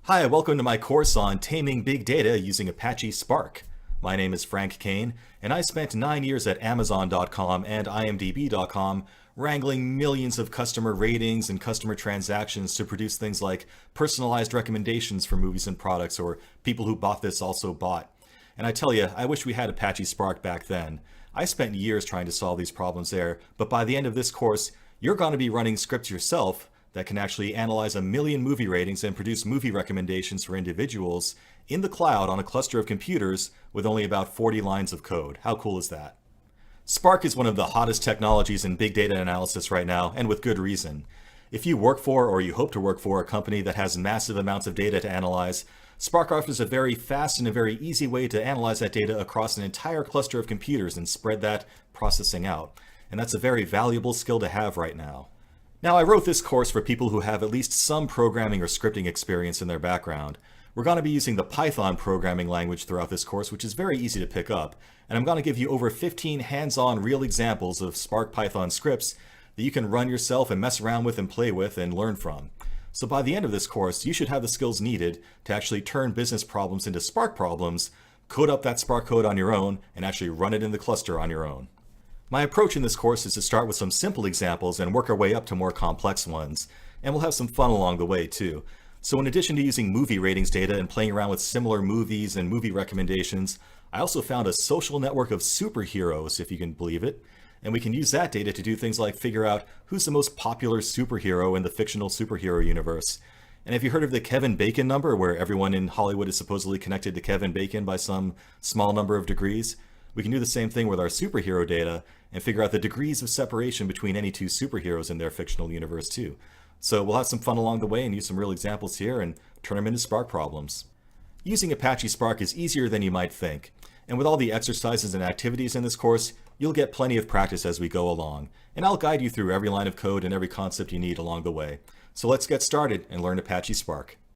Hi, welcome to my course on taming big data using Apache Spark. My name is Frank Kane, and I spent 9 years at Amazon.com and IMDb.com wrangling millions of customer ratings and customer transactions to produce things like personalized recommendations for movies and products, or people who bought this also bought. And I tell you, I wish we had Apache Spark back then. I spent years trying to solve these problems there, but by the end of this course, you're going to be running scripts yourself that can actually analyze 1 million movie ratings and produce movie recommendations for individuals in the cloud on a cluster of computers with only about 40 lines of code. How cool is that? Spark is one of the hottest technologies in big data analysis right now, and with good reason. If you work for or you hope to work for a company that has massive amounts of data to analyze, Spark offers a very fast and a very easy way to analyze that data across an entire cluster of computers and spread that processing out. And that's a very valuable skill to have right now. Now, I wrote this course for people who have at least some programming or scripting experience in their background. We're going to be using the Python programming language throughout this course, which is very easy to pick up, and I'm going to give you over 15 hands-on real examples of Spark Python scripts that you can run yourself and mess around with and play with and learn from. So by the end of this course, you should have the skills needed to actually turn business problems into Spark problems, code up that Spark code on your own, and actually run it in the cluster on your own. My approach in this course is to start with some simple examples and work our way up to more complex ones, and we'll have some fun along the way too. So in addition to using movie ratings data and playing around with similar movies and movie recommendations, I also found a social network of superheroes, if you can believe it, and we can use that data to do things like figure out who's the most popular superhero in the fictional superhero universe. And have you heard of the Kevin Bacon number, where everyone in Hollywood is supposedly connected to Kevin Bacon by some small number of degrees? We can do the same thing with our superhero data and figure out the degrees of separation between any two superheroes in their fictional universe too. So we'll have some fun along the way and use some real examples here and turn them into Spark problems. Using Apache Spark is easier than you might think, and with all the exercises and activities in this course, you'll get plenty of practice as we go along, and I'll guide you through every line of code and every concept you need along the way. So let's get started and learn Apache Spark.